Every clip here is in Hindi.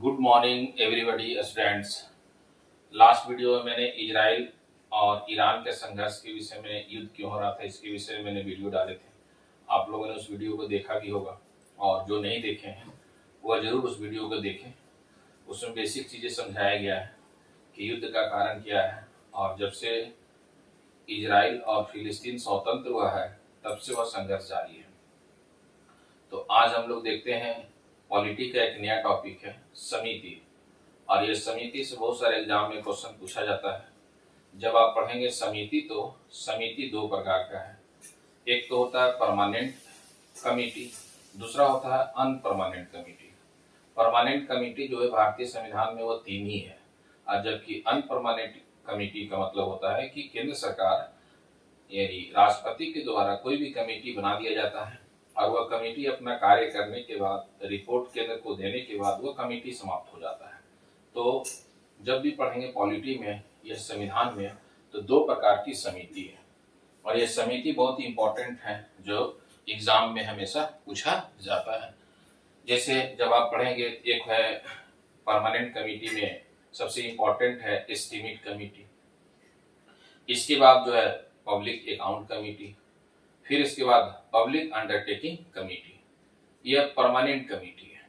Good morning everybody students. Last video में मैंने इजराइल और ईरान के संघर्ष के विषय में, युद्ध क्यों हो रहा था इसके विषय में मैंने वीडियो डाले थे। आप लोगों ने उस वीडियो को देखा भी होगा और जो नहीं देखे हैं वह जरूर उस वीडियो को देखें। उसमें बेसिक चीज़ें समझाया गया है कि युद्ध का कारण क्या है और जब से इजराइल और फिलिस्तीन स्वतंत्र हुआ है तब से वह संघर्ष जारी है। तो आज हम लोग देखते हैं पॉलिटी का एक नया टॉपिक है समिति, और ये समिति से बहुत सारे एग्जाम में क्वेश्चन पूछा जाता है। जब आप पढ़ेंगे समिति तो समिति दो प्रकार का है। एक तो होता है परमानेंट कमेटी, दूसरा होता है अनपरमानेंट कमेटी। परमानेंट कमेटी जो है भारतीय संविधान में वो तीन ही है, और जबकि अनपरमानेंट कमेटी का मतलब होता है कि केंद्र सरकार यानी राष्ट्रपति के द्वारा कोई भी कमेटी बना दिया जाता है और वह कमेटी अपना कार्य करने के बाद, रिपोर्ट केंद्र को देने के बाद वह कमेटी समाप्त हो जाता है। तो जब भी पढ़ेंगे पॉलिटी में या संविधान में तो दो प्रकार की समिति है, और यह समिति बहुत ही इंपॉर्टेंट है जो एग्जाम में हमेशा पूछा जाता है। जैसे जब आप पढ़ेंगे, एक है परमानेंट कमेटी में सबसे इंपॉर्टेंट है एस्टीमेट कमेटी, इसके बाद जो है पब्लिक अकाउंट कमेटी, फिर इसके बाद पब्लिक अंडरटेकिंग कमेटी। यह परमानेंट कमेटी है।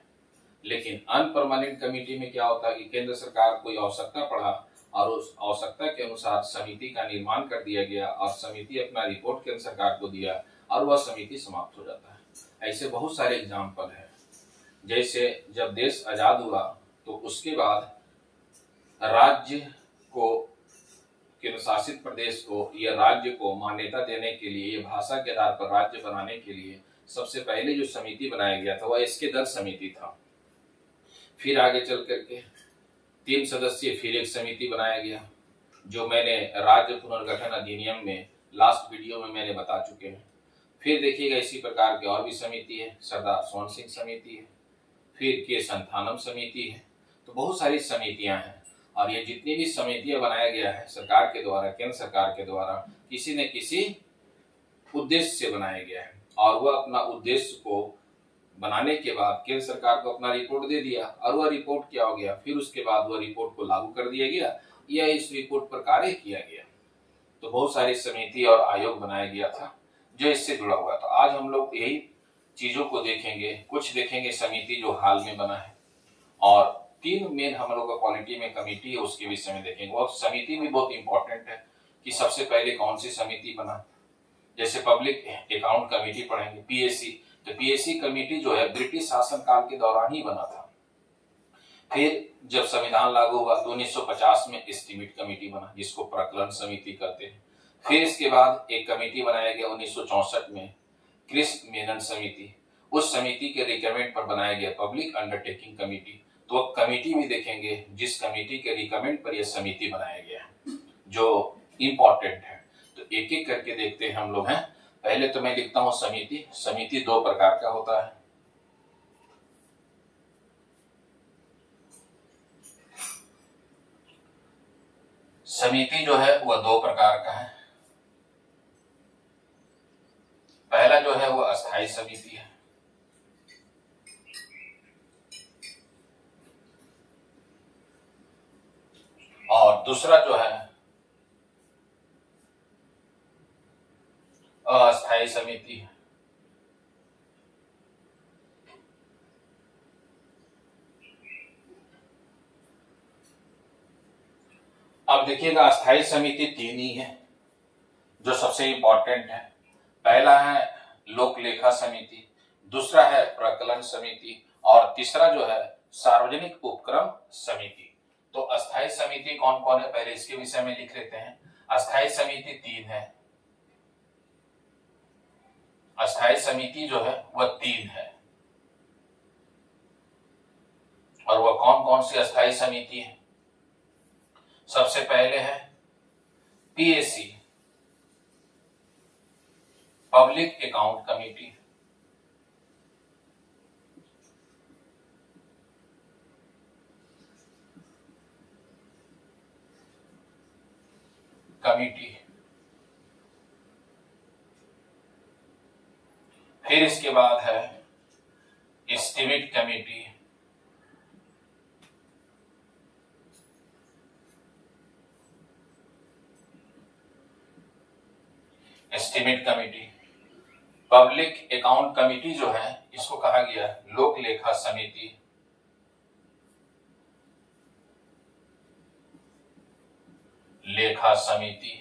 लेकिन अनपरमानेंट कमेटी में क्या होता है कि केंद्र सरकार कोई आवश्यकता पड़ा और उस आवश्यकता के अनुसार समिति का निर्माण कर दिया गया और समिति अपना रिपोर्ट केंद्र सरकार को दिया और वह समिति समाप्त हो जाता है। ऐसे बहुत सारे एग्जाम्पल है। जैसे जब देश आजाद हुआ तो उसके बाद राज्य को, केंद्र शासित प्रदेश को या राज्य को मान्यता देने के लिए, भाषा के आधार पर राज्य बनाने के लिए सबसे पहले जो समिति बनाया गया था वह इसके दर समिति था। फिर आगे चल करके 3 सदस्यीय फिर एक समिति बनाया गया, जो मैंने राज्य पुनर्गठन अधिनियम में लास्ट वीडियो में मैंने बता चुके हैं। फिर देखिएगा इसी प्रकार की और भी समिति है, सरदार सोन सिंह समिति है, फिर के संथानम समिति है। तो बहुत सारी समितियां हैं, और ये जितनी भी समितियां बनाया गया है सरकार के द्वारा, केंद्र सरकार के द्वारा, किसी न किसी उद्देश्य से बनाया गया है। और वह अपना उद्देश्य को बनाने के बाद केंद्र सरकार को अपना रिपोर्ट दे दिया, और वह रिपोर्ट क्या हो गया, फिर उसके बाद वह रिपोर्ट को लागू कर दिया गया या इस रिपोर्ट पर कार्य किया गया। तो बहुत सारी समिति और आयोग बनाया गया था जो इससे जुड़ा हुआ था। आज हम लोग यही चीजों को देखेंगे। कुछ देखेंगे समिति जो हाल में बना है, और 3 मेन हम लोग का पॉलिटी में कमेटी है उसके विषय में देखेंगे। और समिति भी बहुत इंपॉर्टेंट है कि सबसे पहले कौन सी समिति बना। जैसे पब्लिक अकाउंट कमेटी पढ़ेंगे, पीएसी, तो पीएसी कमेटी जो है ब्रिटिश शासन काल के दौरान ही बना था। फिर जब संविधान लागू हुआ तो 1950 में एस्टीमेट कमेटी बना, जिसको प्रकलन समिति कहते हैं। फिर इसके बाद एक कमेटी बनाया गया 1964 में, कृष्ण मेनन समिति। उस समिति के रिकमेंड पर बनाया गया पब्लिक अंडरटेकिंग कमेटी। तो अब कमेटी भी देखेंगे जिस कमेटी के रिकमेंड पर यह समिति बनाया गया जो इंपॉर्टेंट है। तो एक एक करके देखते हैं हम लोग हैं। पहले तो मैं लिखता हूं समिति। समिति दो प्रकार का होता है। समिति जो है वह दो प्रकार का है। पहला जो है वह अस्थायी समिति है, और दूसरा जो है अस्थायी समिति है। अब देखिएगा अस्थायी समिति 3 ही है जो सबसे इंपॉर्टेंट है। पहला है लोक लेखा समिति, दूसरा है प्रकलन समिति, और तीसरा जो है सार्वजनिक उपक्रम समिति। तो अस्थायी समिति कौन कौन है, पहले इसके विषय में लिख लेते हैं। अस्थायी समिति 3 है। अस्थायी समिति जो है वह 3 है, और वह कौन कौन सी अस्थायी समिति है। सबसे पहले है पीएसी, पब्लिक अकाउंट कमेटी। फिर इसके बाद है estimate committee, estimate committee. Public account committee जो है इसको कहा गया लोक लेखा समिति। लेखा समिति।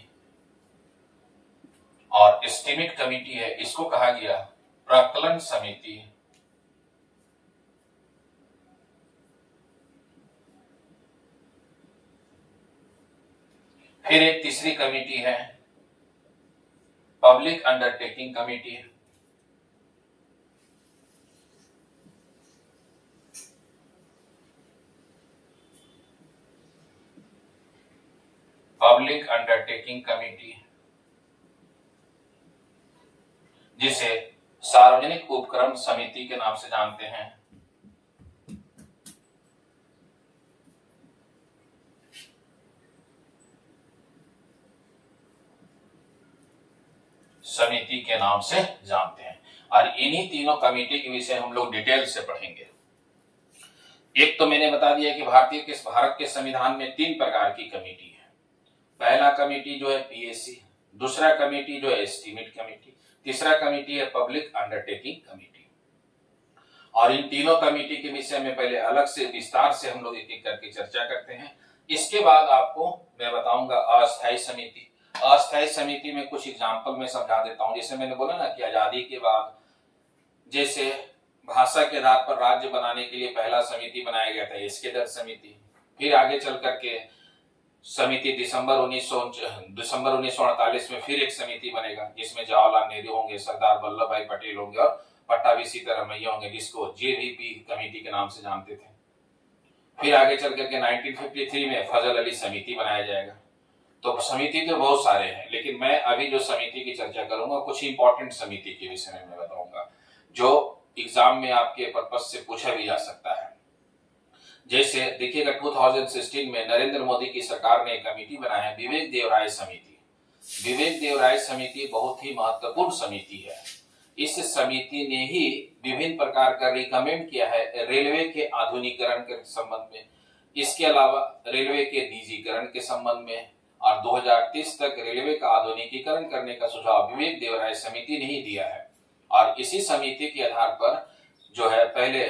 और एस्टीमेट कमेटी है इसको कहा गया प्राक्कलन समिति। फिर एक तीसरी कमेटी है public undertaking committee. Public undertaking committee जिसे सार्वजनिक उपक्रम समिति के नाम से जानते हैं। समिति के नाम से जानते हैं। और इन्हीं तीनों कमेटी के विषय हम लोग डिटेल से पढ़ेंगे। एक तो मैंने बता दिया कि भारत के संविधान में 3 प्रकार की कमेटी है। पहला कमेटी जो है पीएसी, दूसरा कमेटी जो है एस्टीमेट कमेटी, तीसरा कमेटी है पब्लिक अंडरटेकिंग कमेटी। और इन तीनों कमेटी के विषय में पहले अलग से विस्तार से हम लोग एक एक करके चर्चा करते हैं। इसके बाद आपको मैं बताऊंगा अस्थायी समिति। अस्थायी समिति में कुछ एग्जाम्पल मैं समझा देता हूं। जैसे मैंने बोला ना कि आजादी के बाद जैसे भाषा के आधार पर राज्य बनाने के लिए पहला समिति बनाया गया था, एस्केदर समिति। फिर आगे चल करके समिति दिसंबर 1948 में फिर एक समिति बनेगा जिसमें जवाहरलाल नेहरू होंगे, सरदार वल्लभ भाई पटेल होंगे और पट्टाभी सीतारमैया होंगे, जिसको जेवीपी कमेटी के नाम से जानते थे। फिर आगे चल करके 1953 में फजल अली समिति बनाया जाएगा। तो समिति तो बहुत सारे हैं, लेकिन मैं अभी जो समिति की चर्चा करूंगा कुछ इंपॉर्टेंट समिति के विषय में मैं बताऊंगा जो एग्जाम में आपके पर्पस से पूछा भी जा सकता है। जैसे देखिएगा 2016 में नरेंद्र मोदी की सरकार ने एक कमेटी बनाया है विवेक देवराय समिति। विवेक देवराय समिति बहुत ही महत्वपूर्ण समिति है। इस समिति ने ही विभिन्न प्रकार का रिकमेंड किया है रेलवे के आधुनिकीकरण के संबंध में, इसके अलावा रेलवे के निजीकरण के संबंध में, और 2030 तक रेलवे का आधुनिकीकरण करने का सुझाव विवेक देवराय समिति ने ही दिया है। और इसी समिति के आधार पर जो है पहले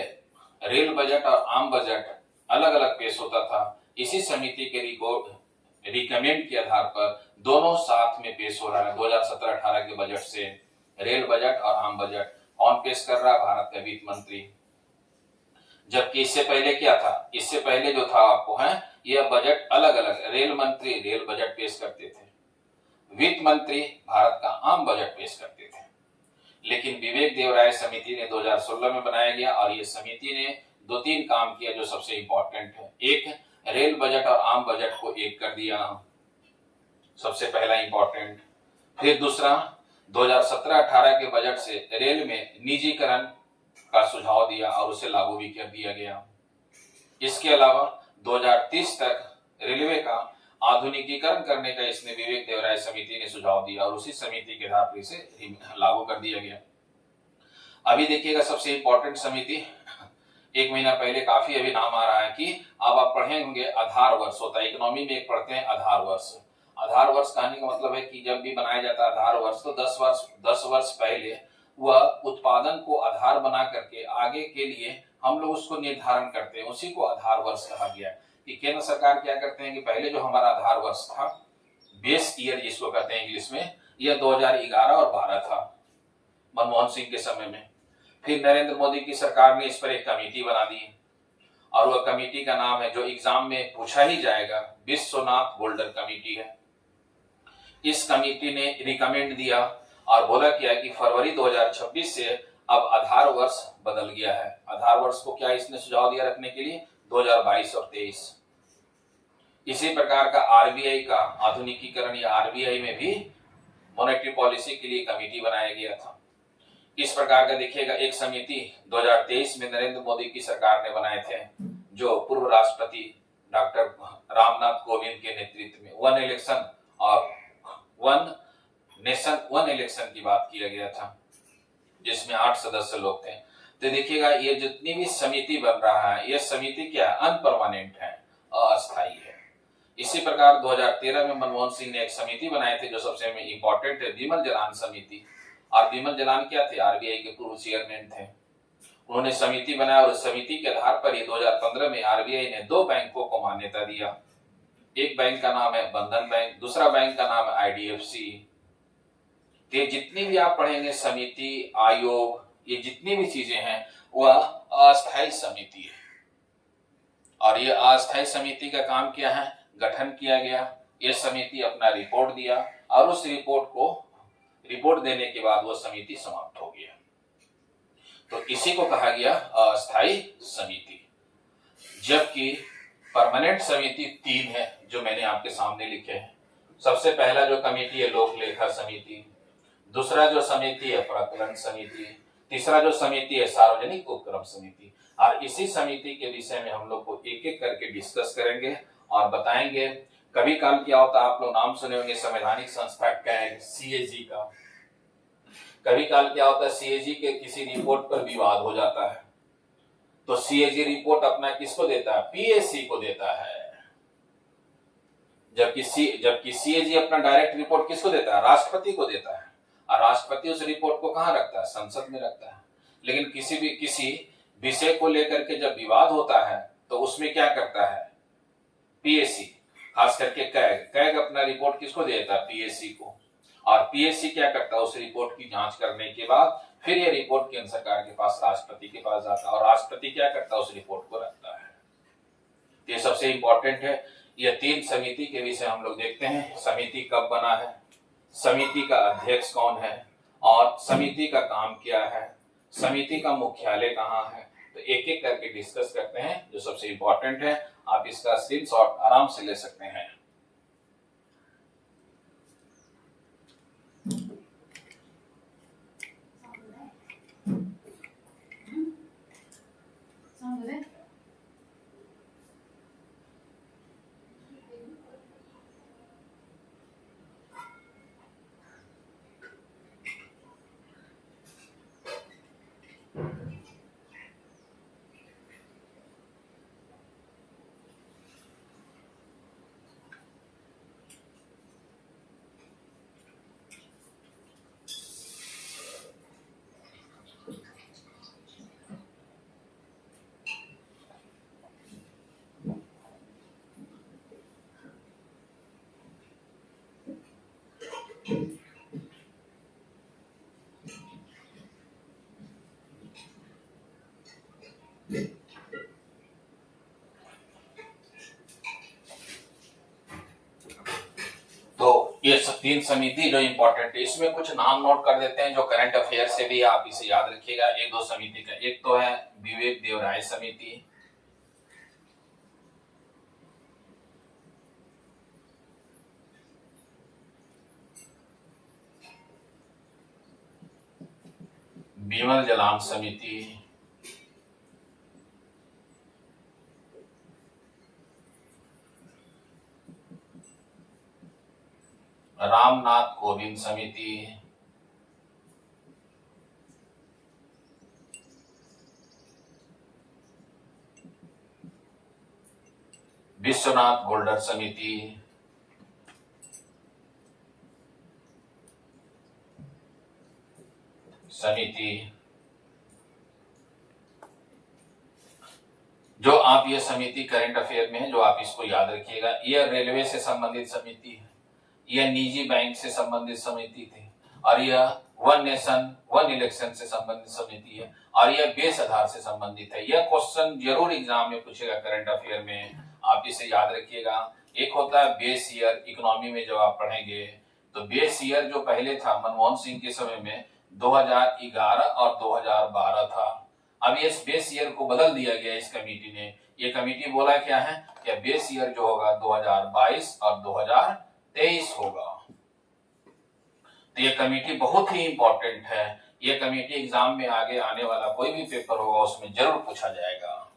रेल बजट और आम बजट अलग अलग पेश होता था। इसी समिति के रिकमेंड के आधार पर दोनों साथ में पेश हो रहा है। 2017-18 के बजट से रेल बजट और आम बजट कौन पेश कर रहा है? भारत का वित्त मंत्री। जबकि इससे पहले क्या था? इससे पहले जो था आपको है यह बजट अलग अलग, रेल मंत्री रेल बजट पेश करते थे, वित्त मंत्री भारत का आम बजट पेश करते थे। लेकिन विवेक देवराय समिति ने 2016 में बनाया गया और ये समिति ने 2-3 काम किया जो सबसे इंपॉर्टेंट है। एक, रेल बजट और आम बजट को एक कर दिया, सबसे पहला इंपॉर्टेंट। फिर दूसरा, 2017-18 के बजट से रेल में निजीकरण का सुझाव दिया और उसे लागू भी कर दिया गया। इसके अलावा 2030 तक रेलवे का आधुनिकीकरण करने का इसने विवेक देवराय समिति ने सुझाव दिया और उसी समिति के आधार पर इसे लागू कर दिया गया। अभी देखिएगा सबसे इंपॉर्टेंट समिति, 1 महीना पहले काफी अभी नाम आ रहा है कि अब आप पढ़े होंगे आधार वर्ष होता है। इकोनॉमी में एक पढ़ते हैं आधार वर्ष। आधार वर्ष कहने का मतलब है कि जब भी बनाया जाता है आधार वर्ष तो 10 वर्ष पहले वह उत्पादन को आधार बना करके आगे के लिए हम लोग उसको निर्धारण करते हैं, उसी को आधार वर्ष कहा गया। कि केंद्र सरकार क्या करते हैं कि पहले जो हमारा आधार वर्ष था, बेस ईयर जिसको कहते हैं इंग्लिश में, यह 2011 और 12 था मनमोहन सिंह के समय में। फिर नरेंद्र मोदी की सरकार ने इस पर एक कमेटी बना दी और वह कमेटी का नाम है जो एग्जाम में पूछा ही जाएगा, विश्वनाथ गोल्डर कमेटी है। इस कमेटी ने रिकमेंड दिया और बोला क्या कि फरवरी 2026 से अब आधार वर्ष बदल गया है। आधार वर्ष को क्या इसने सुझाव दिया रखने के लिए? 2022 और 23। इसी प्रकार का आरबीआई का आधुनिकीकरण या आरबीआई में भी मॉनेटरी पॉलिसी के लिए कमेटी बनाया गया था। इस प्रकार का देखिएगा एक समिति 2023 में नरेंद्र मोदी की सरकार ने बनाए थे जो पूर्व राष्ट्रपति डॉक्टर रामनाथ कोविंद के नेतृत्व में वन इलेक्शन और वन नेशन वन इलेक्शन की बात किया गया था, जिसमें 8 सदस्य लोग थे। तो देखिएगा ये जितनी भी समिति बन रहा है, यह समिति क्या है? अनपरमानेंट है, अस्थायी है। इसी प्रकार 2013 में मनमोहन सिंह ने एक समिति बनाई थी जो सबसे इंपॉर्टेंट है, बिमल जलान समिति। और बिमल जलान क्या थे? आरबीआई के पूर्व चेयरमैन थे। उन्होंने समिति बनाया और समिति के आधार पर ही 2015 में आरबीआई ने 2 बैंकों को मान्यता दिया। एक बैंक का नाम है बंधन बैंक, दूसरा बैंक का नाम है आईडीएफसी। ये जितनी भी आप पढ़ेंगे समिति, आयोग, ये जितनी भी चीजें हैं वह अस्थायी समिति है। और ये अस्थायी समिति का काम क्या है? गठन किया गया, ये समिति अपना रिपोर्ट दिया और उस रिपोर्ट देने के बाद वो समिति समाप्त हो गया। तो इसी को कहा गया अस्थायी समिति। जबकि परमानेंट समिति 3 है जो मैंने आपके सामने लिखे हैं। सबसे पहला जो कमेटी है लोक लेखा समिति, दूसरा जो समिति है प्राक्कलन समिति, तीसरा जो समिति है सार्वजनिक उपक्रम समिति। और इसी समिति के विषय में हम लोग को एक एक करके डिस्कस करेंगे और बताएंगे। कभी काल क्या होता है, आप लोग नाम सुने होंगे संवैधानिक संस्था कैग, सीएजी का। कभी काल क्या होता है, सीएजी के किसी रिपोर्ट पर विवाद हो जाता है तो सीएजी रिपोर्ट अपना किसको देता है? पीएसी को देता है। जबकि सीएजी अपना डायरेक्ट रिपोर्ट किसको देता है? राष्ट्रपति को देता है। और राष्ट्रपति उस रिपोर्ट को कहां रखता है? संसद में रखता है। लेकिन किसी विषय को लेकर के जब विवाद होता है तो उसमें क्या करता है? पीएसी, खास करके कैग अपना रिपोर्ट किसको देता है? पीएसी को। और पीएसी क्या करता है? उस रिपोर्ट की जांच करने के बाद फिर ये रिपोर्ट केंद्र सरकार के पास, राष्ट्रपति के पास जाता है और राष्ट्रपति क्या करता है? उस रिपोर्ट को रखता है। ये सबसे इंपॉर्टेंट है। ये 3 समिति के विषय हम लोग देखते हैं। समिति कब बना है, समिति का अध्यक्ष कौन है और समिति का काम क्या है, समिति का मुख्यालय कहाँ है। तो एक एक करके डिस्कस करते हैं जो सबसे इंपॉर्टेंट है। आप इसका स्क्रीनशॉट आराम से ले सकते हैं। तो ये 3 समिति जो इंपॉर्टेंट है, इसमें कुछ नाम नोट कर देते हैं जो करंट अफेयर से भी आप इसे याद रखिएगा। 1-2 समिति का, एक तो है विवेक देवराय समिति, बिमल जलान समिति, रामनाथ कोविंद समिति, विश्वनाथ गोल्डर समिति, जो आप ये समिति करंट अफेयर में है जो आप इसको याद रखिएगा। यह रेलवे से संबंधित समिति है, यह निजी बैंक से संबंधित समिति थी और यह वन नेशन वन इलेक्शन से संबंधित समिति है और यह बेस आधार से संबंधित है। यह क्वेश्चन जरूर एग्जाम में पूछेगा करंट अफेयर में, आप इसे याद रखिएगा। एक होता है बेस ईयर, इकोनॉमी में जब आप पढ़ेंगे तो बेस ईयर जो पहले था मनमोहन सिंह के समय में 2011 और 2012 था। अब इस बेस ईयर को बदल दिया गया इस कमेटी ने। ये कमेटी बोला क्या है कि बेस ईयर जो होगा 2022 और 2023 होगा। तो ये कमेटी बहुत ही इंपॉर्टेंट है। ये कमेटी एग्जाम में आगे आने वाला कोई भी पेपर होगा उसमें जरूर पूछा जाएगा,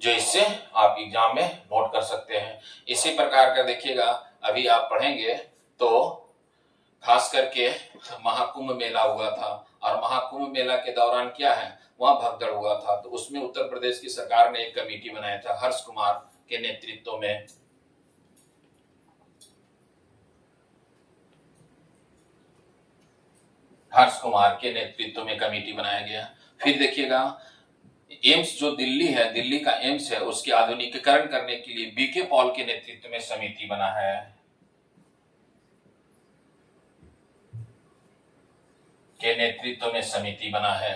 जो इससे आप एग्जाम में नोट कर सकते हैं। इसी प्रकार का देखिएगा, अभी आप पढ़ेंगे तो खास करके महाकुंभ मेला हुआ था और महाकुंभ मेला के दौरान क्या है वहां भगदड़ हुआ था। तो उसमें उत्तर प्रदेश की सरकार ने एक कमेटी बनाया था हर्ष कुमार के नेतृत्व में। हर्ष कुमार के नेतृत्व में कमेटी बनाया गया। फिर देखिएगा एम्स जो दिल्ली है, दिल्ली का एम्स है, उसके आधुनिकीकरण करने के लिए बीके पॉल के नेतृत्व में समिति बना है। के नेतृत्व में समिति बना है।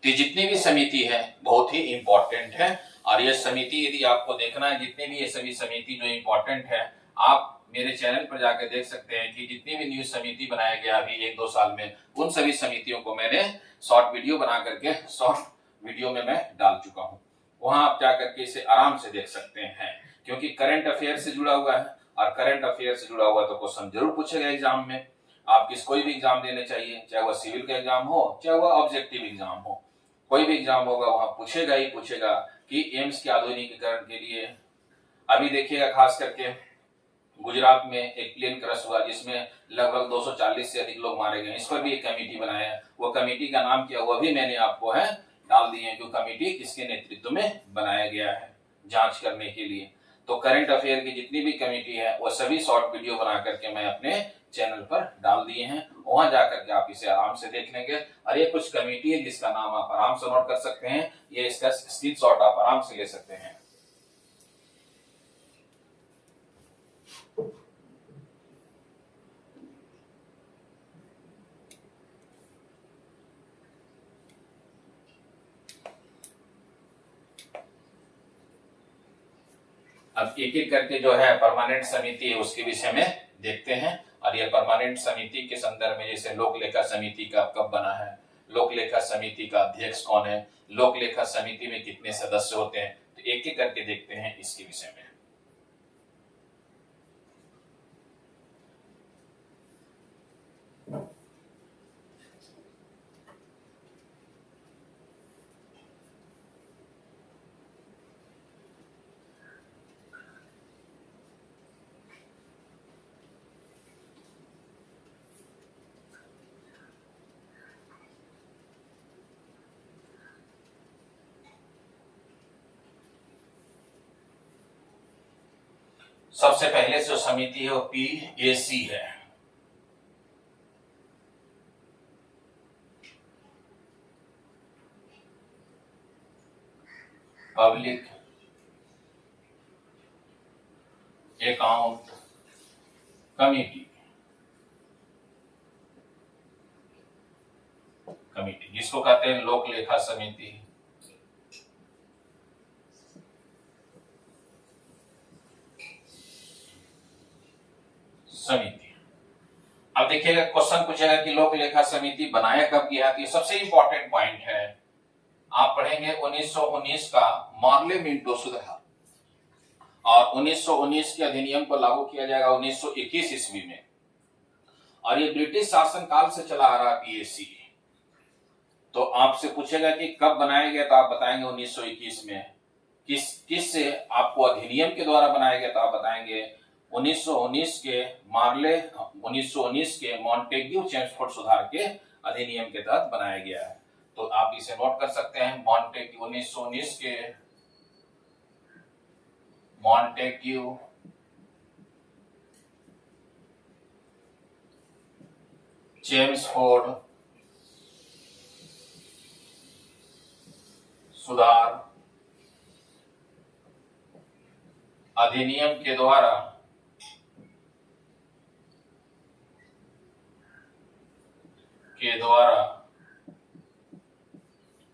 तो जितनी भी समिति है बहुत ही इंपॉर्टेंट है, और ये समिति यदि आपको देखना है, जितने भी ये सभी समिति जो इंपॉर्टेंट है, आप मेरे चैनल पर जाकर देख सकते हैं कि जितनी भी न्यूज समिति बनाया गया अभी 1-2 साल में, उन सभी समितियों को मैंने शॉर्ट वीडियो बना करके शॉर्ट वीडियो में मैं डाल चुका हूं। वहां आप जाकर के इसे आराम से देख सकते हैं, क्योंकि करंट अफेयर से जुड़ा हुआ है, और करंट अफेयर से जुड़ा हुआ तो क्वेश्चन जरूर पूछेगा एग्जाम में। आप कोई भी एग्जाम देने चाहिए, चाहे वह सिविल का एग्जाम हो, चाहे वह ऑब्जेक्टिव एग्जाम हो, कोई भी एग्जाम होगा वहां पूछेगा ही पूछेगा कि एम्स के आधुनिकीकरण के लिए। अभी देखिएगा खास करके गुजरात में एक प्लेन क्रैश हुआ जिसमें लगभग 240 से अधिक लोग मारे गए, इस पर भी एक कमेटी बनाया है। वो कमेटी का नाम क्या हुआ भी मैंने आपको है डाल दिए हैं, जो कमेटी किसके नेतृत्व में बनाया गया है जांच करने के लिए। तो करंट अफेयर की जितनी भी कमेटी है वो सभी शॉर्ट वीडियो बना करके मैं अपने चैनल पर डाल दिए हैं, वहां जाकर के आप इसे आराम से देख लेंगे। और ये कुछ कमेटी है जिसका नाम आप आराम से नोट कर सकते हैं, ये इसका स्क्रीनशॉट आप आराम से ले सकते हैं। अब एक एक करके जो है परमानेंट समिति है उसके विषय में देखते हैं। और यह परमानेंट समिति के संदर्भ में जैसे लोक लेखा समिति का कब बना है, लोक लेखा समिति का अध्यक्ष कौन है, लोक लेखा समिति में कितने सदस्य होते हैं, तो एक एक करके देखते हैं इसके विषय में। सबसे पहले जो समिति है वो पीएसी है, पब्लिक अकाउंट कमेटी जिसको कहते हैं लोक लेखा समिति। अब देखिएगा क्वेश्चन पूछेगा कि लोक लेखा समिति बनाया कब गया, तो ये सबसे इंपॉर्टेंट पॉइंट है। आप पढ़ेंगे 1919 का मार्ले मिंटो सुधार, और 1919 के अधिनियम को लागू किया जाएगा 1921 ईस्वी में, और ये ब्रिटिश शासनकाल से चला आ रहा पीएसी। तो आपसे पूछेगा कि कब बनाया गया, तो आप बताएंगे 1921 में। किस से आपको अधिनियम के द्वारा बनाया गया, तो आप बताएंगे 1919 के मॉन्टेग्यू चेम्सफोर्ड सुधार के अधिनियम के तहत बनाया गया है। तो आप इसे नोट कर सकते हैं, मॉन्टेग्यू 1919 के मॉन्टेग्यू चेम्सफोर्ड सुधार अधिनियम के द्वारा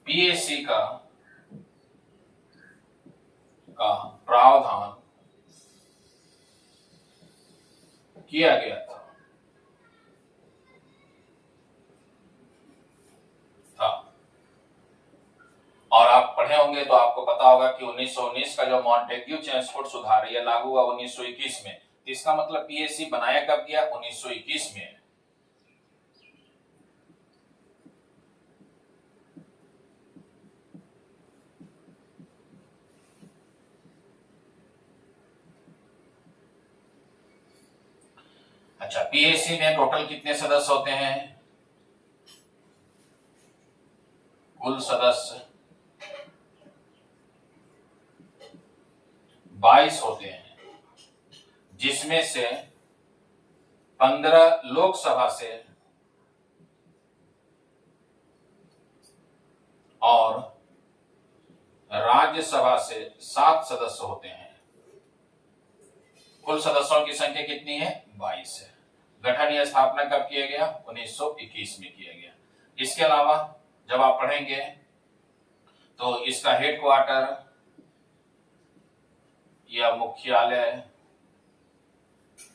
पीएसी का प्रावधान किया गया था। और आप पढ़े होंगे तो आपको पता होगा कि 1919 का जो मॉन्टेग्यू चेम्सफोर्ड सुधार है लागू हुआ 1921 में। तो इसका मतलब पीएसी बनाया कब गया, 1921 में। अच्छा, पीएसी में टोटल कितने सदस्य होते हैं, कुल सदस्य 22 होते हैं, जिसमें से 15 लोकसभा से राज्यसभा से 7 सदस्य होते हैं। कुल सदस्यों की संख्या कितनी है? 22 है। गठन या स्थापना कब किया गया? 1921 में किया गया। इसके अलावा जब आप पढ़ेंगे तो इसका हेडक्वार्टर या मुख्यालय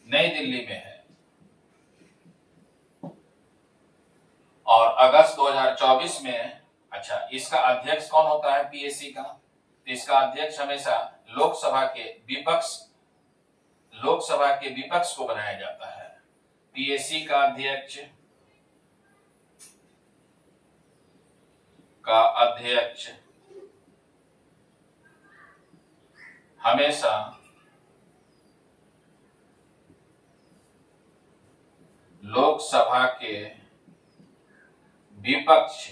नई दिल्ली में है और अगस्त 2024 में, अच्छा, इसका अध्यक्ष कौन होता है पीएससी का? तो इसका अध्यक्ष हमेशा लोकसभा के विपक्ष को बनाया जाता है। पीएससी का अध्यक्ष हमेशा लोकसभा के विपक्ष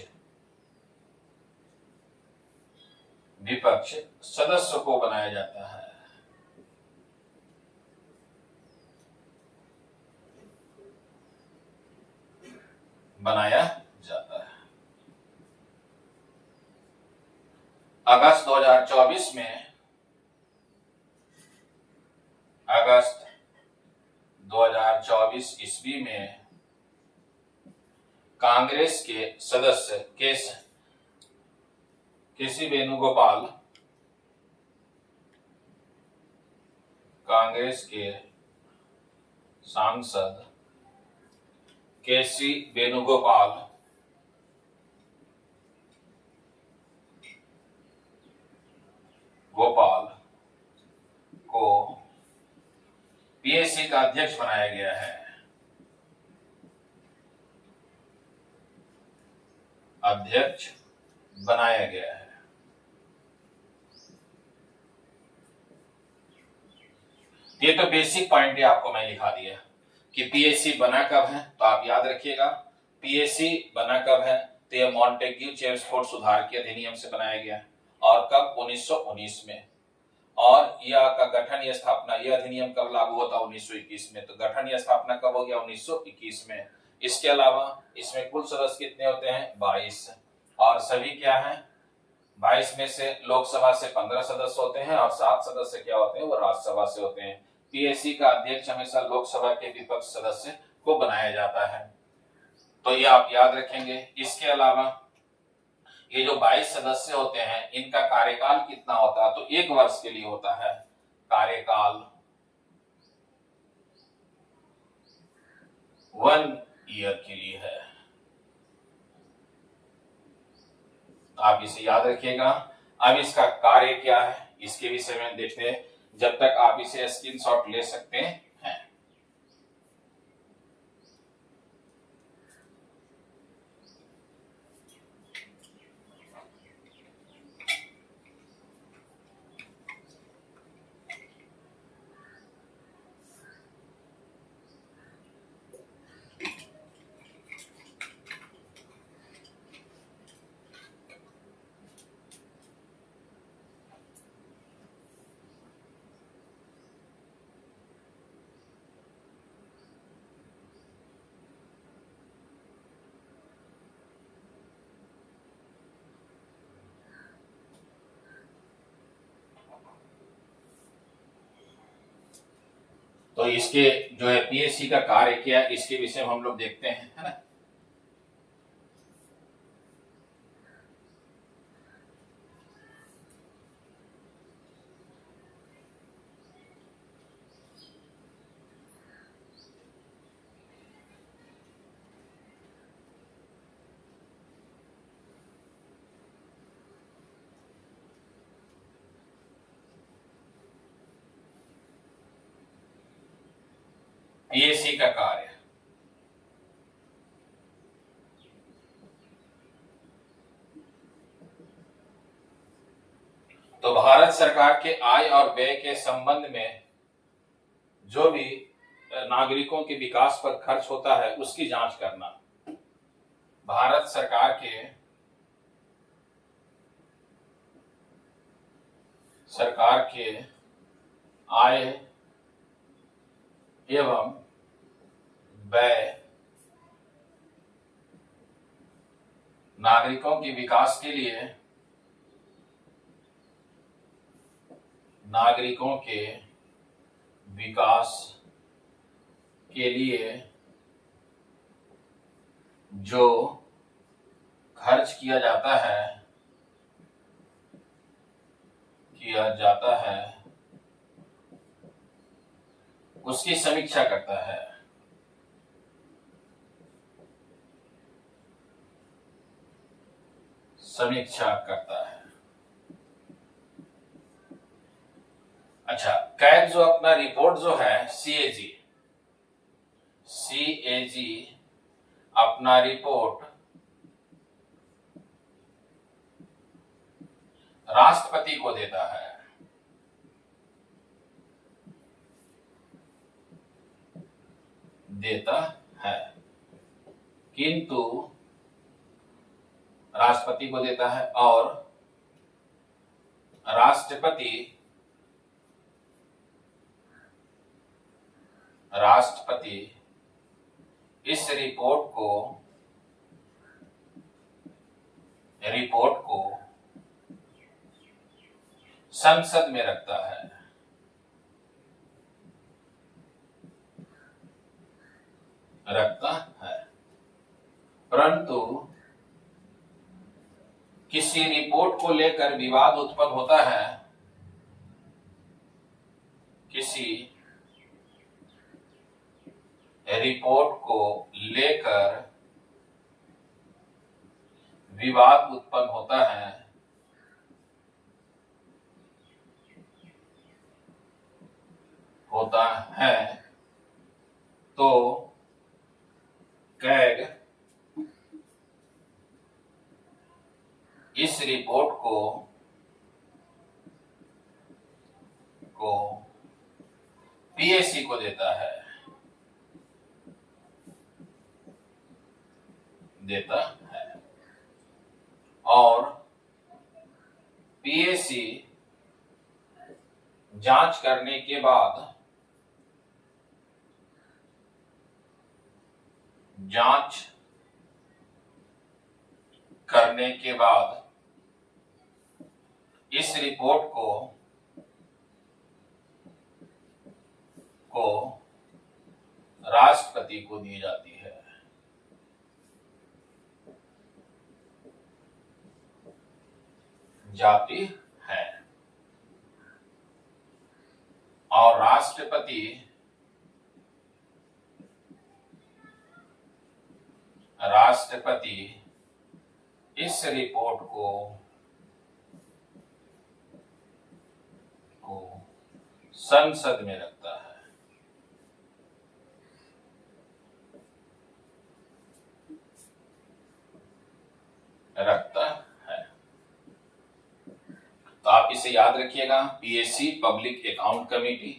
सदस्य को बनाया जाता है। अगस्त 2024 में, अगस्त 2024 ईस्वी में कांग्रेस के सदस्य केसी वेणुगोपाल, कांग्रेस के सांसद केसी वेणुगोपाल को पीएससी का अध्यक्ष बनाया गया है। ये तो बेसिक पॉइंट है, आपको मैं लिखा दिया कि पीएससी बना कब है, तो आप याद रखिएगा पीएससी बना कब है, तो ये मॉन्टेग्यू चेम्सफोर्ड सुधार के अधिनियम से बनाया गया और कब? 1919 में। और यह का गठन या स्थापना, यह अधिनियम कब लागू होता? 1921 में। तो गठन या स्थापना कब हो गया? 1921 में। इसके अलावा इसमें कुल सदस्य कितने होते हैं? 22। और सभी क्या हैं? 22 में से लोकसभा से 15 सदस्य होते हैं और 7 सदस्य क्या होते हैं? वो राज्यसभा से होते हैं। पीएससी का अध्यक्ष हमेशा लोकसभा के विपक्ष सदस्य को बनाया जाता है, तो ये आप याद रखेंगे। इसके अलावा ये जो 22 सदस्य होते हैं, इनका कार्यकाल कितना होता है? तो 1 वर्ष के लिए होता है कार्यकाल, 1 ईयर के लिए है। आप इसे याद रखिएगा। अब इसका कार्य क्या है, इसके विषय में देखते हैं। जब तक आप इसे स्क्रीनशॉट ले सकते हैं। तो इसके जो है पीएससी का कार्य क्या है, इसके विषय में हम लोग देखते हैं, है ना। पीएससी का कार्य, तो भारत सरकार के आय और व्यय के संबंध में जो भी नागरिकों के विकास पर खर्च होता है उसकी जांच करना। भारत सरकार के आय एवं व्यय नागरिकों के विकास के लिए नागरिकों के विकास के लिए जो खर्च किया जाता है उसकी समीक्षा करता है। समीक्षा करता है। अच्छा, कैग जो अपना रिपोर्ट जो है सीएजी अपना रिपोर्ट राष्ट्रपति को देता है। किंतु राष्ट्रपति को देता है और राष्ट्रपति इस रिपोर्ट को संसद में रखता है। परंतु किसी रिपोर्ट को लेकर विवाद उत्पन्न होता है, किसी रिपोर्ट को लेकर विवाद उत्पन्न होता है तो कैग इस रिपोर्ट को पीएसी को देता है। और पीएसी जांच करने के बाद इस रिपोर्ट को राष्ट्रपति को दी जाती है। और राष्ट्रपति इस रिपोर्ट को संसद में रखता है। तो आप इसे याद रखिएगा, पीएससी पब्लिक अकाउंट कमेटी।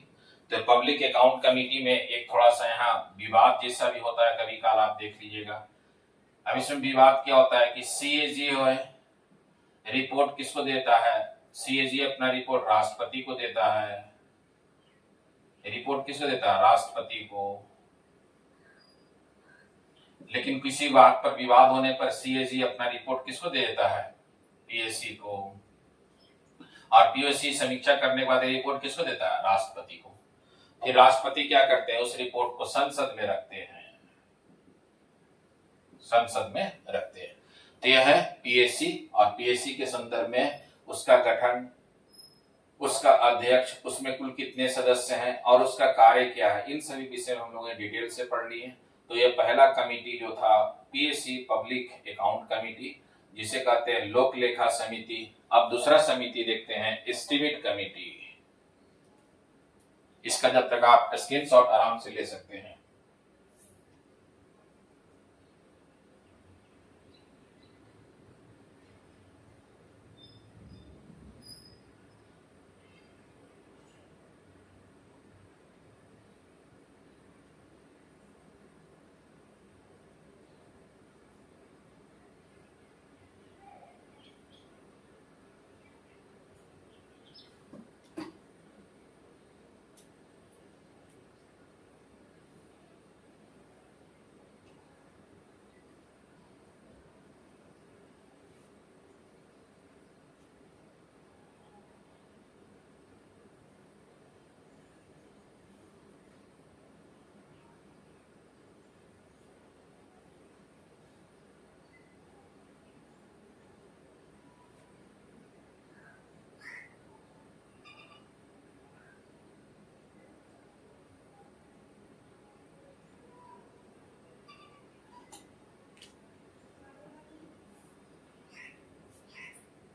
तो पब्लिक अकाउंट कमेटी में एक थोड़ा सा यहाँ विवाद जैसा भी होता है, कभी काल आप देख लीजिएगा। अब इसमें विवाद क्या होता है कि सीएजी है, रिपोर्ट किसको देता है? सीएजी अपना रिपोर्ट राष्ट्रपति को देता है। रिपोर्ट किसको देता है? राष्ट्रपति को। लेकिन किसी बात पर विवाद होने पर सीएजी अपना रिपोर्ट किसको दे देता है? पीएससी को। और पीएससी समीक्षा करने के बाद रिपोर्ट किसको देता है? राष्ट्रपति को। फिर राष्ट्रपति क्या करते हैं? उस रिपोर्ट को संसद में रखते हैं। तो यह है पीएससी। और पीएससी के संदर्भ में उसका गठन, उसका अध्यक्ष, उसमें कुल कितने सदस्य हैं और उसका कार्य क्या है, इन सभी विषय हम लोगों ने डिटेल से पढ़ लिए। तो यह पहला कमेटी जो था पीएससी पब्लिक अकाउंट कमेटी, जिसे कहते हैं लोक लेखा समिति। अब दूसरा समिति देखते हैं एस्टीमेट कमेटी। इसका जब तक आप स्क्रीनशॉट आराम से ले सकते हैं।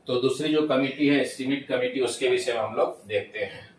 तो दूसरी जो कमिटी है एस्टीमेट कमिटी, उसके विषय में हम लोग देखते हैं।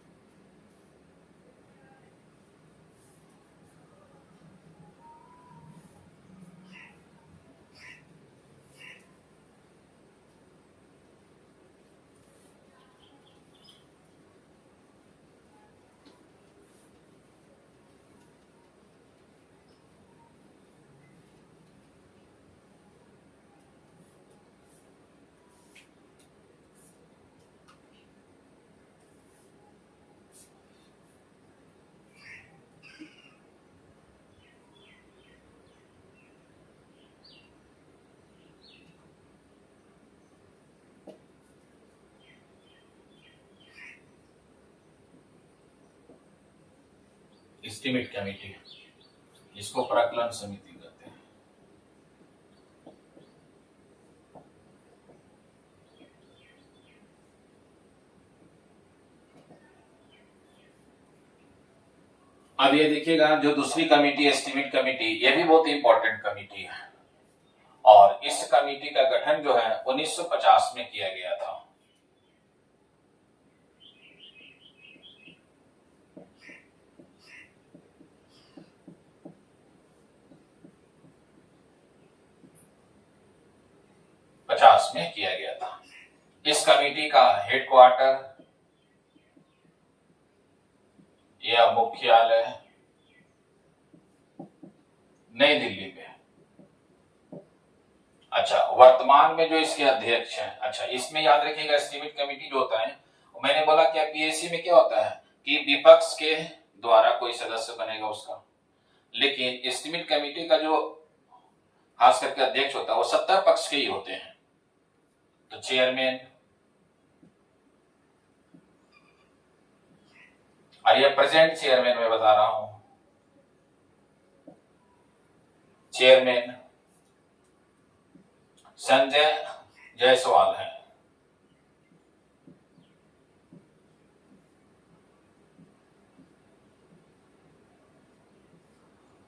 एस्टीमेट कमेटी, इसको प्राक्कलन समिति कहते हैं। अब ये देखिएगा, जो दूसरी कमेटी एस्टीमेट कमेटी, ये भी बहुत इंपॉर्टेंट कमेटी है और इस कमेटी का गठन जो है 1950 में किया गया था। में किया गया था। इस कमेटी का हेडक्वार्टर या मुख्यालय नई दिल्ली में। अच्छा, वर्तमान में जो इसके अध्यक्ष हैं, अच्छा इसमें याद रखिएगा एस्टीमेट कमेटी जो होता है, मैंने बोला क्या पीएससी में क्या होता है कि विपक्ष के द्वारा कोई सदस्य बनेगा उसका, लेकिन एस्टीमेट कमेटी का जो खास करके अध्यक्ष होता है वो सत्ता पक्ष के ही होते हैं। तो चेयरमैन, और ये प्रेजेंट चेयरमैन मैं बता रहा हूं, चेयरमैन संजय जायसवाल है।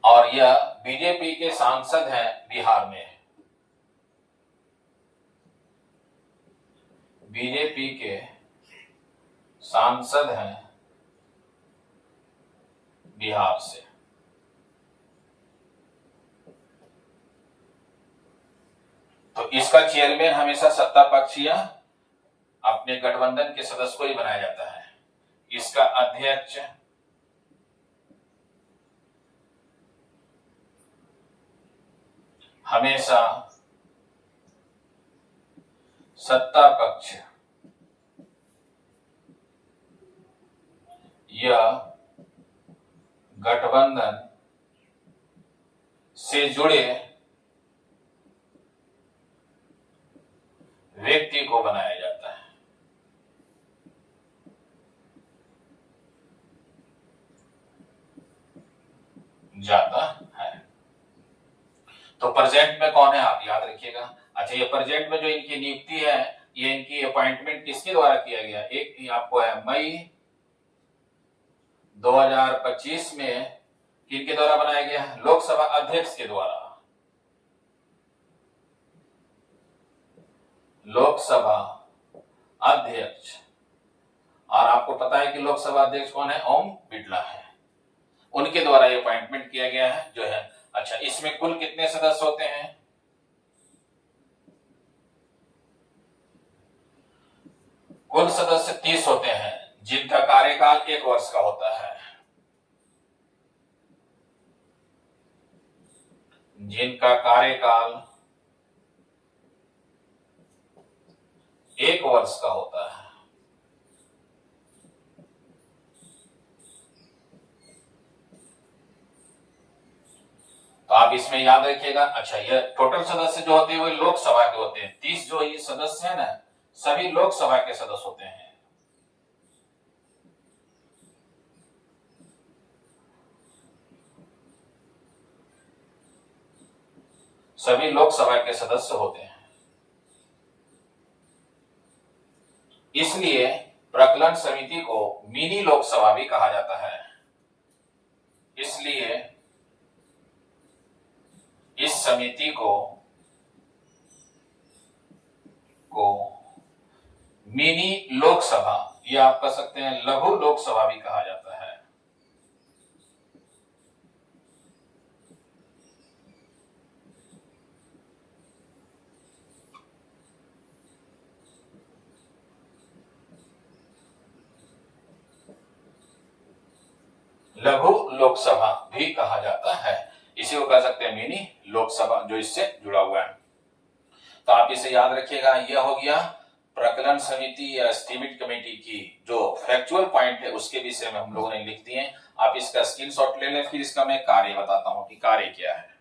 और यह बीजेपी के सांसद हैं बिहार में। बीजेपी के सांसद हैं बिहार से। तो इसका चेयरमैन हमेशा सत्ता पक्ष या अपने गठबंधन के सदस्य को ही बनाया जाता है। इसका अध्यक्ष हमेशा सत्ता पक्ष या गठबंधन से जुड़े व्यक्ति को बनाया जाता है। जाता है। तो प्रेजेंट में कौन है आप याद रखिएगा। अच्छा, ये प्रेजेंट में जो इनकी नियुक्ति है, ये इनकी अपॉइंटमेंट किसके द्वारा किया गया, एक आपको है मई 2025 में किनके द्वारा बनाया गया, लोकसभा अध्यक्ष के द्वारा। लोकसभा अध्यक्ष, और आपको पता है कि लोकसभा अध्यक्ष कौन है, ओम बिड़ला है। उनके द्वारा ये अपॉइंटमेंट किया गया है जो है। अच्छा, इसमें कुल कितने सदस्य होते हैं, कुल सदस्य 30 होते हैं, जिनका कार्यकाल 1 वर्ष का होता है। जिनका कार्यकाल 1 वर्ष का होता है। तो आप इसमें याद रखिएगा। अच्छा, ये टोटल सदस्य जो होते हैं वो लोकसभा के होते हैं। 30 जो ये सदस्य है ना, सभी लोकसभा के सदस्य होते हैं। सभी लोकसभा के सदस्य होते हैं। इसलिए प्राक्कलन समिति को मिनी लोकसभा भी कहा जाता है। इसलिए इस समिति को मिनी लोकसभा, ये आप कह सकते हैं लघु लोकसभा भी कहा जाता है। लघु लोकसभा भी कहा जाता है, इसी को कह सकते हैं मिनी लोकसभा, जो इससे जुड़ा हुआ है। तो आप इसे याद रखिएगा। यह हो गया प्रकलन समिति या एस्टीमेट कमेटी की जो फैक्चुअल पॉइंट है उसके विषय में हम लोगों ने लिख दिए। आप इसका स्क्रीनशॉट ले लें, फिर इसका मैं कार्य बताता हूं कि कार्य क्या है।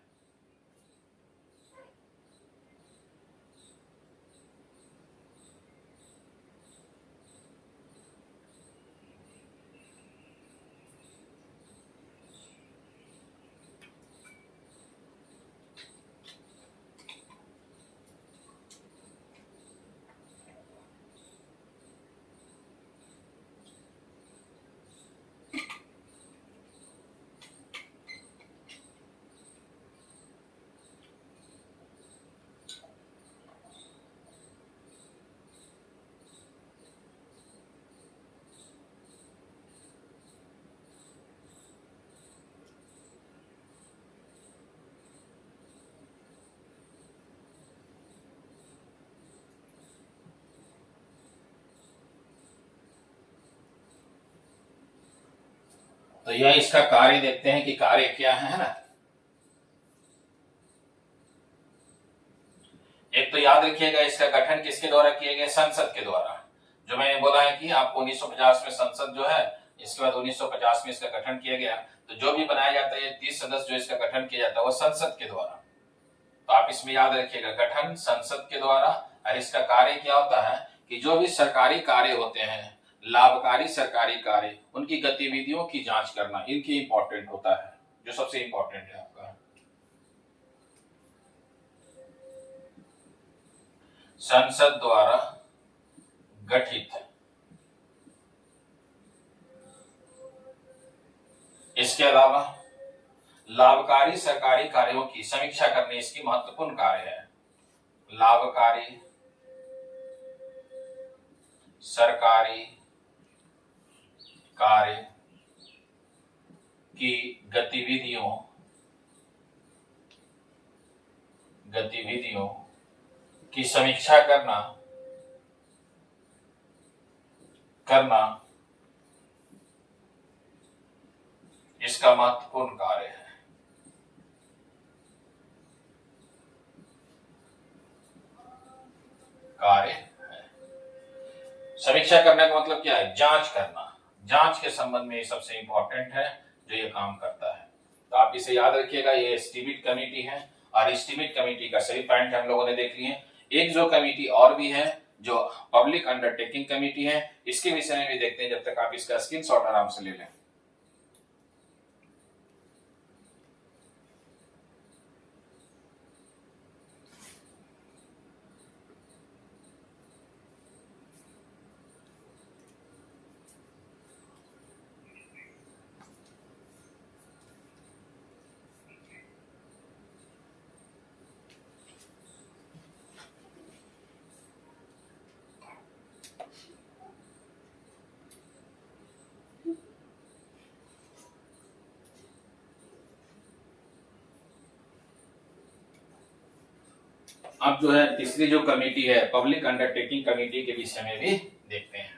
तो यह इसका कार्य देखते हैं कि कार्य क्या है ना। एक तो याद रखिएगा इसका गठन किसके द्वारा किया गया, संसद के द्वारा। जो मैंने बोला है कि आपको 1950 में संसद जो है, इसके बाद 1950 में इसका गठन किया गया। तो जो भी बनाया जाता है 30 सदस्य जो इसका गठन किया जाता है वो संसद के द्वारा। तो आप इसमें याद रखिएगा गठन संसद के द्वारा। और इसका कार्य क्या होता है कि जो भी सरकारी कार्य होते हैं, लाभकारी सरकारी कार्य, उनकी गतिविधियों की जांच करना इनकी इंपॉर्टेंट होता है, जो सबसे इंपॉर्टेंट है आपका। संसद द्वारा गठित, इसके अलावा लाभकारी सरकारी कार्यों की समीक्षा करने इसकी महत्वपूर्ण कार्य है। लाभकारी सरकारी कार्य की गतिविधियों की समीक्षा करना इसका महत्वपूर्ण कार्य है। समीक्षा करने का मतलब क्या है, जांच करना। जांच के संबंध में ये सबसे इंपॉर्टेंट है जो ये काम करता है। तो आप इसे याद रखिएगा, ये एस्टीमेट कमेटी है और एस्टीमेट कमेटी का सही पॉइंट हम लोगों ने देख लिए। एक जो कमेटी और भी है जो पब्लिक अंडरटेकिंग कमेटी है, इसके विषय में भी देखते हैं। जब तक आप इसका स्क्रीनशॉट आराम से ले लें। अब जो है तीसरी जो कमेटी है पब्लिक अंडरटेकिंग कमेटी के विषय में भी देखते हैं।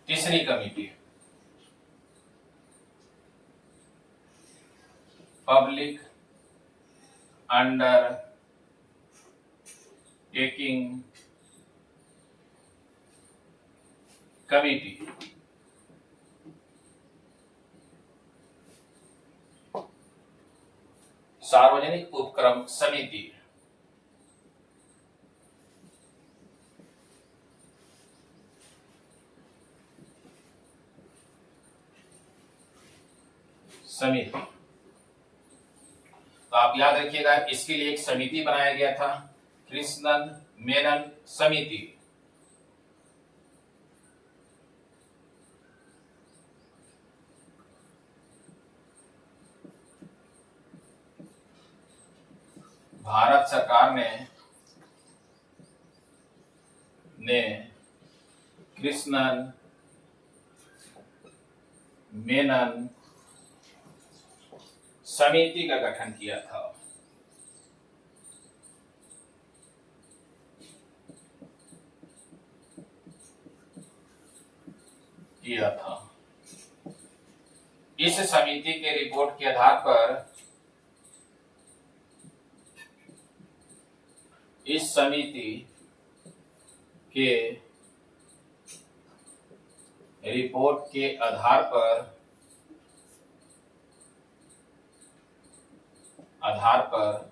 तीसरी committee public under taking committee. सार्वजनिक उपक्रम समिति। समिति। तो आप याद रखिएगा, इसके लिए एक समिति बनाया गया था, कृष्णन मेनन समिति। भारत सरकार ने कृष्णन मेनन समिति का गठन किया था। इस समिति के रिपोर्ट के आधार पर इस समिति के रिपोर्ट के आधार पर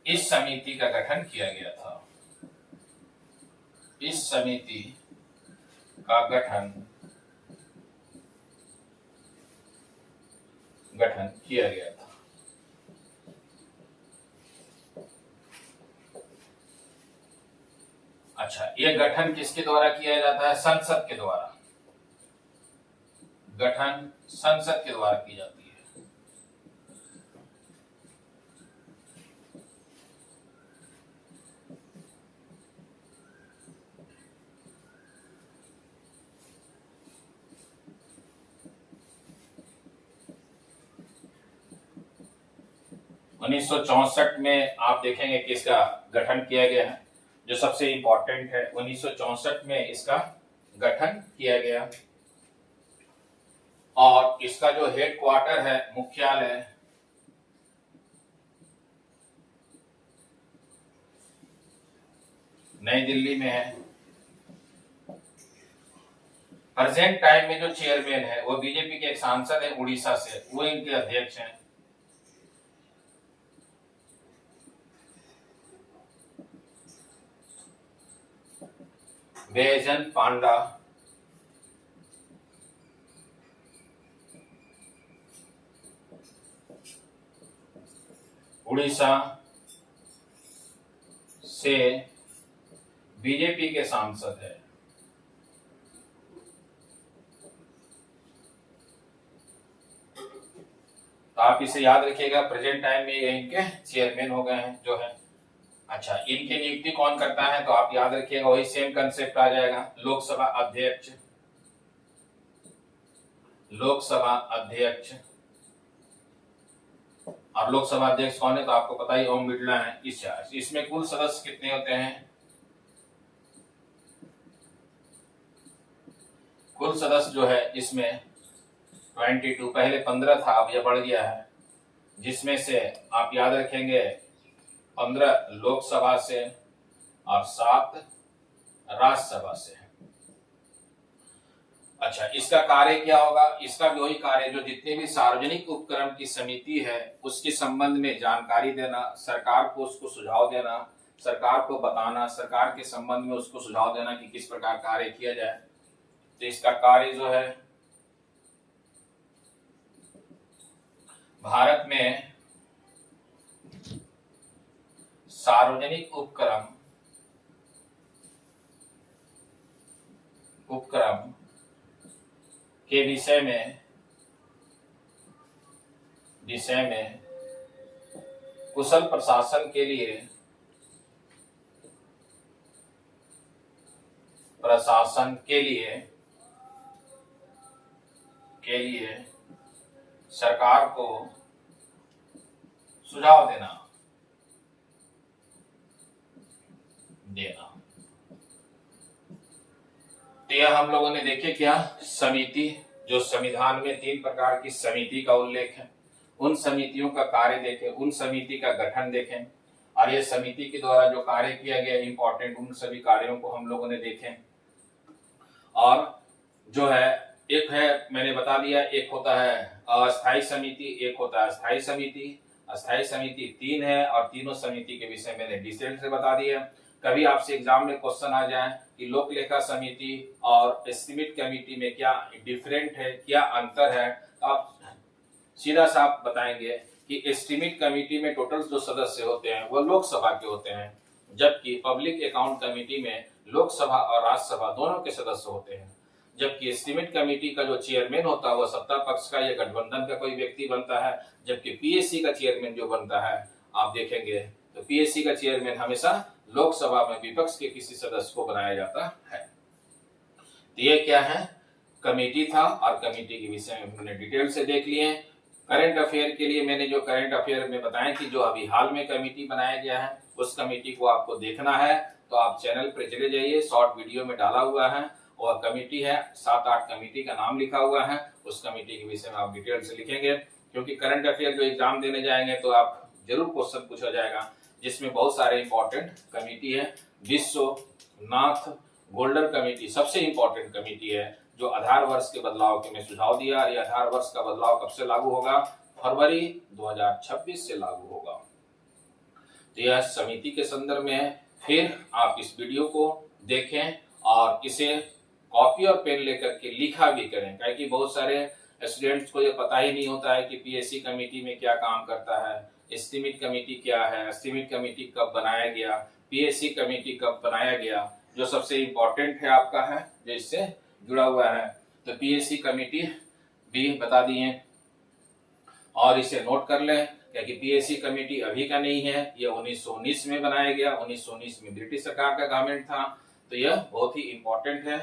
इस समिति का गठन किया गया था। इस समिति का गठन किया गया था। अच्छा, यह गठन किसके द्वारा किया जाता है? संसद के द्वारा। गठन संसद के द्वारा की जाती है। 1964 में आप देखेंगे कि इसका गठन किया गया है। जो सबसे इंपॉर्टेंट है, 1964 में इसका गठन किया गया और इसका जो हेड क्वार्टर है, मुख्यालय, नई दिल्ली में है। प्रेजेंट टाइम में जो चेयरमैन है वो बीजेपी के एक सांसद है उड़ीसा से, वो इनके अध्यक्ष हैं। बैजन पांडा। उड़ीसा से बीजेपी के सांसद है। तो आप इसे याद रखिएगा, प्रेजेंट टाइम में ये इनके चेयरमैन हो गए हैं जो है। अच्छा, इनकी नियुक्ति कौन करता है? तो आप याद रखिएगा, वही सेम कंसेप्ट आ जाएगा, लोकसभा अध्यक्ष। लोकसभा अध्यक्ष, और लोकसभा अध्यक्ष कौन है? तो आपको पता ही, ओम बिरला है। इसमें कुल सदस्य कितने होते हैं? कुल सदस्य जो है इसमें 22, पहले 15 था, अब यह बढ़ गया है, जिसमें से आप याद रखेंगे 15 लोकसभा से और 7 राज्यसभा से। अच्छा, इसका कार्य क्या होगा? इसका भी वही कार्य जो जितने भी सार्वजनिक उपक्रम की समिति है उसके संबंध में जानकारी देना, सरकार को उसको सुझाव देना, सरकार को बताना, सरकार के संबंध में उसको सुझाव देना कि किस प्रकार कार्य किया जाए। तो इसका कार्य जो है, भारत में सार्वजनिक उपक्रम के विषय में कुशल प्रशासन के लिए सरकार को सुझाव देना। तो यह हम लोगों ने देखे क्या, समिति, जो संविधान में 3 प्रकार की समिति का उल्लेख है, उन समितियों का कार्य देखें, उन समिति का गठन देखें, और यह समिति के द्वारा जो कार्य किया गया इंपॉर्टेंट, उन सभी कार्यों को हम लोगों ने देखे। और जो है, एक है, मैंने बता दिया, एक होता है अस्थायी समिति, एक होता है स्थायी समिति। अस्थायी समिति 3 है और तीनों समिति के विषय मैंने डिटेल से बता दिया। कभी आपसे एग्जाम में क्वेश्चन आ जाए कि लोक लेखा समिति और एस्टीमेट कमेटी में क्या डिफरेंट है, क्या अंतर है, आप सीधा साफ बताएंगे कि एस्टीमेट कमेटी में टोटल जो सदस्य होते हैं वो लोकसभा के होते हैं, जबकि पब्लिक अकाउंट कमेटी में लोकसभा और राज्यसभा दोनों के सदस्य होते हैं। जबकि एस्टीमेट कमेटी का जो चेयरमैन होता है वो सत्ता पक्ष का या गठबंधन का कोई व्यक्ति बनता है, जबकि पीएससी का चेयरमैन जो बनता है आप देखेंगे तो पीएससी का चेयरमैन हमेशा लोकसभा में विपक्ष के किसी सदस्य को बनाया जाता है। तो ये क्या है, कमेटी था और कमेटी के विषय में हमने डिटेल से देख लिए। करंट अफेयर के लिए मैंने जो करंट अफेयर में बताया कि जो अभी हाल में कमेटी बनाया गया है उस कमेटी को आपको देखना है तो आप चैनल पर चले जाइए, शॉर्ट वीडियो में डाला हुआ है और कमेटी है 7-8 कमेटी का नाम लिखा हुआ है, उस कमेटी के विषय में आप डिटेल से लिखेंगे, क्योंकि करंट अफेयर जो एग्जाम देने जाएंगे तो आप जरूर क्वेश्चन पूछा जाएगा जिसमें बहुत सारे इंपॉर्टेंट कमेटी है। विश्वनाथ गोल्डर कमेटी सबसे इंपॉर्टेंट कमेटी है जो आधार वर्ष के बदलाव के में सुझाव दिया। ये आधार वर्ष का बदलाव कब से लागू होगा, फरवरी 2026 से लागू होगा। तो यह समिति के संदर्भ में है। फिर आप इस वीडियो को देखें और इसे कॉपी और पेन लेकर के लिखा भी करें, क्योंकि बहुत सारे स्टूडेंट्स को ये पता ही नहीं होता है कि पीएससी कमेटी में क्या काम करता है, एस्टीमेट कमेटी क्या है, एस्टीमेट कमेटी कब बनाया गया, पीएससी कमेटी कब बनाया गया, जो सबसे इंपॉर्टेंट है आपका है जो इससे जुड़ा हुआ है। तो पीएससी कमेटी भी बता दिए और इसे नोट कर लें, क्योंकि पीएससी कमेटी अभी का नहीं है, यह 1919 में बनाया गया। 1919 में ब्रिटिश सरकार का गवर्नमेंट था, तो यह बहुत ही इंपॉर्टेंट है।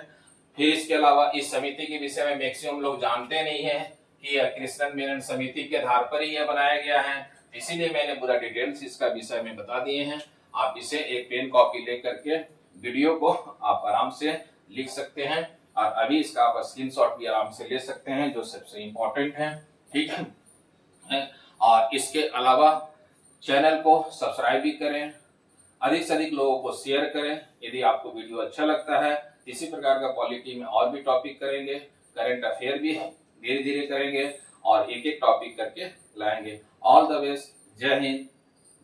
फिर इसके अलावा इस समिति के विषय में मैक्सिमम लोग जानते नहीं है कि यह कृष्णन मेनन समिति के आधार पर ही यह बनाया गया है, इसीलिए मैंने पूरा डिटेल्स इसका विषय में बता दिए हैं। आप इसे एक पेन कॉपी लेकर के वीडियो को आप आराम से लिख सकते हैं और अभी इसका आप स्क्रीनशॉट भी आराम से ले सकते हैं जो सबसे इंपॉर्टेंट है, ठीक है। और इसके अलावा चैनल को सब्सक्राइब भी करें, अधिक से अधिक लोगों को शेयर करें। यदि आपको वीडियो अच्छा लगता है इसी प्रकार का पॉलिटी में और भी टॉपिक करेंगे, करंट अफेयर भी धीरे धीरे करेंगे और एक एक टॉपिक करके लाएंगे। ऑल द बेस्ट, जय हिंद,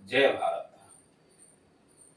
जय भारत।